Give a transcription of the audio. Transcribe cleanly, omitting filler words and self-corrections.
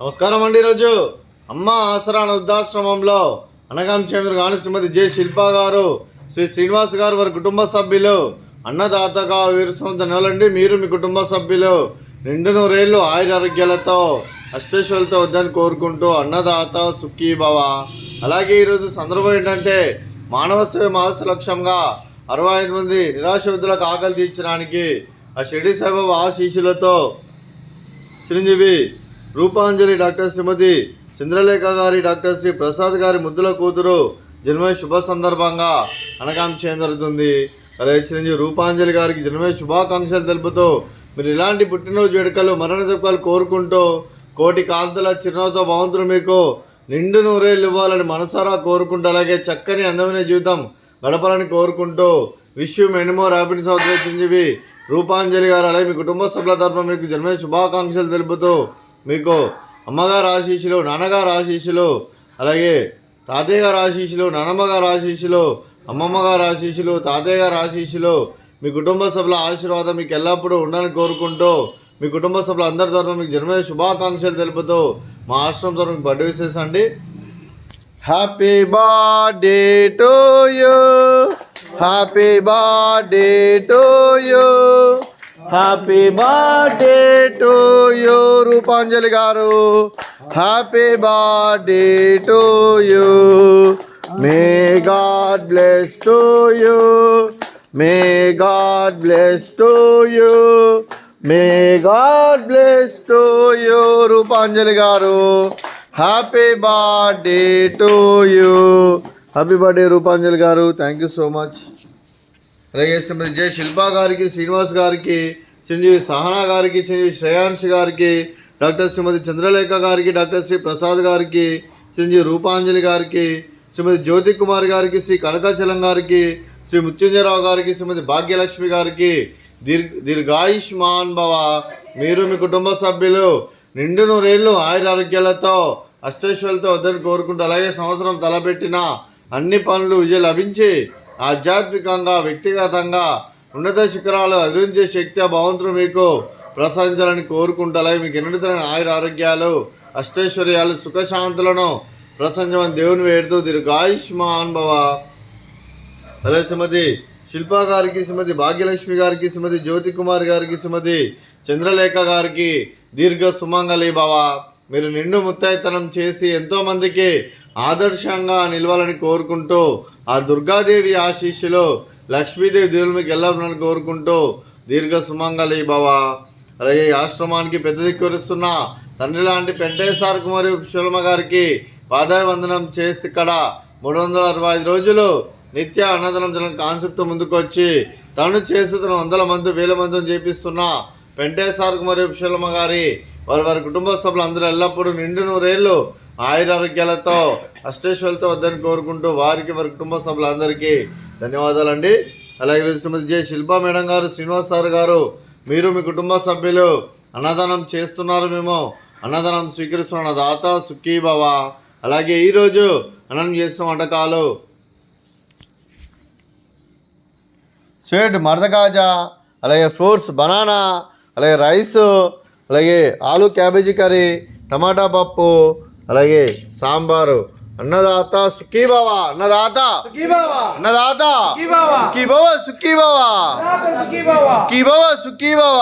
నమస్కారం అండి. ఈరోజు అమ్మ ఆసరా వృద్ధాశ్రమంలో అనగాం చంద్ర గాని శ్రీమతి జె శిల్ప గారు, శ్రీ శ్రీనివాస్ గారు వారి కుటుంబ సభ్యులు అన్నదాతగా వీరుసొంత నెలండి. మీరు మీ కుటుంబ సభ్యులు నిండు నూరేళ్లు ఆయురారోగ్యాలతో అష్టైశ్వర్యాలతో వద్దని కోరుకుంటూ అన్నదాత సుఖీ భవ. అలాగే ఈరోజు సందర్భం ఏంటంటే మానవ సేవ మాస లక్ష్యంగా 65 మంది నిరాశ వృద్ధులకు ఆకలి తీర్చడానికి ఆ షిరిడి సాయిబాబా ఆశీస్సులతో చిరంజీవి రూపాంజలి డాక్టర్ శ్రీమతి చంద్రలేఖ గారి, డాక్టర్ శ్రీ ప్రసాద్ గారి ముద్దుల కూతురు జన్మదిన శుభ సందర్భంగా అనగాం చేయడం జరుగుతుంది. అలాగే చిరంజీవి రూపాంజలి గారికి జన్మదిన శుభాకాంక్షలు తెలుపుతూ మీరు ఇలాంటి పుట్టినరోజు వేడుకలు మరణ జపకాలు కోరుకుంటూ కోటి కాంతుల చిరునవ్వుతో భగవంతుడు మీకు నిండు నూరేళ్ళు ఇవ్వాలని మనసారా కోరుకుంటూ అలాగే చక్కని అందమైన జీవితం గడపాలని కోరుకుంటూ wish you many more happiness of Chiranjeevi Rupanjali garu. అలాగే మీ కుటుంబ సభ్యుల తరఫున మీకు జన్మదిన శుభాకాంక్షలు తెలుపుతూ మీకు అమ్మగారు ఆశీస్సులు, నాన్నగారు ఆశీస్సులు, అలాగే తాతయ్య గారు ఆశీస్సులు, నాన్నమ్మ గారు ఆశీస్సులు, అమ్మమ్మ గారు ఆశీస్సులు, తాతయ్య గారు ఆశీస్సులు, మీ కుటుంబ సభ్యుల ఆశీర్వాదం మీకు ఎల్లప్పుడూ ఉండాలని కోరుకుంటూ మీ కుటుంబ సభ్యుల అందరి తరఫున మీకు జన్మదిన శుభాకాంక్షలు తెలుపుతూ మా ఆశ్రమం తరఫున మీకు బర్త్డే విషెస్ అండి. Happy birthday to you, happy birthday to you, happy birthday to you Rupanjali garu, happy birthday to you. May God bless to you, may God bless to you, may God bless to you Rupanjali garu, happy birthday to you. Happy birthday Rupanjali garu, thank you so much. అలాగే శ్రీమతి J శిల్ప గారికి, శ్రీనివాస్ గారికి, చిరంజీవి సహనా గారికి, చిరంజీవి శ్రేయాంశ్ గారికి, doctor శ్రీమతి చంద్రలేఖ గారికి, doctor Shri Prasad గారికి, చిరంజీవి రూపాంజలి గారికి, శ్రీమతి జ్యోతి కుమార్ గారికి, శ్రీ కనకాచలం గారికి, శ్రీ మృత్యుంజయరావు గారికి, శ్రీమతి భాగ్యలక్ష్మి గారికి దీర్ఘాయుష్మాన్ భవ. మీరు మీ కుటుంబ సభ్యులు నిండు నూరేళ్లు ఆయురారోగ్యాలతో అష్టైశ్వర్యాలతో వద్దని కోరుకుంటూ అలాగే సంవత్సరం తలపెట్టిన అన్ని పనులు విజయం లభించి ఆధ్యాత్మికంగా వ్యక్తిగతంగా ఉన్నత శిఖరాలు అధిరించే శక్తి భగవంతుడు మీకు ప్రసాదించాలని కోరుకుంటూ అలాగే మీకు ఎన్నితరమైన ఆయురారోగ్యాలు అష్టైశ్వర్యాలు సుఖశాంతులను ప్రసంజమని దేవుని వేడుతూ దీర్ఘాయుష్మాన్ భవ. అలాగే శ్రీమతి శిల్ప గారికి, శ్రీమతి భాగ్యలక్ష్మి గారికి, శ్రీమతి జ్యోతి కుమార్ గారికి, శ్రీమతి చంద్రలేఖ గారికి దీర్ఘ సుమంగళి భవ. మీరు నిండు ముత్తైతనం చేసి ఎంతోమందికి ఆదర్శంగా నిలవాలని కోరుకుంటూ ఆ దుర్గాదేవి ఆశీస్సులు లక్ష్మీదేవి దేవులు మీకు ఎల్లప్పుడూ కోరుకుంటూ దీర్ఘ సుమంగళి భవ. అలాగే ఈ ఆశ్రమానికి పెద్ద దిక్కువరిస్తున్న తండ్రి లాంటి పెంటేశ్వర కుమారి శుల్మ గారికి పాదాయ వందనం చేసి ఇక్కడ 365 రోజులు నిత్య అన్నదానం జనం కాన్సెప్ట్తో ముందుకు వచ్చి తను చేస్తున్న 100 మంది 1000 మందిని చేపిస్తున్న పెంటేశ్వర కుమారి శుల్మ గారి వారి కుటుంబ సభ్యులు అందరూ ఎల్లప్పుడూ నిండు నూరేళ్లు ఆయురారోగ్యాలతో అష్టైశ్వర్యాలతో వద్దని కోరుకుంటూ వారికి వారి కుటుంబ సభ్యులందరికీ ధన్యవాదాలండి. అలాగే శ్రీమతి జె శిల్ప మేడం గారు, శ్రీనివాస్ సార్ గారు, మీరు మీ కుటుంబ సభ్యులు అన్నదానం చేస్తున్నారు, మేము అన్నదానం స్వీకరిస్తున్న దాత సుఖీ భవ. అలాగే ఈరోజు అన్నం చేస్తున్న వంటకాలు స్వీట్ మరదకాజా, అలాగే ఫ్రూట్స్ బనానా, అలాగే రైస్, అలాగే ఆలు క్యాబేజీ కర్రీ, టమాటా పప్పు, అలాగే సాంబారు. అన్నదాత సుఖీ భవ, అన్నదాత అన్నదాత సుఖీ భవ, సుఖీ భవ, సుఖీ భవ, సుఖీ భవ.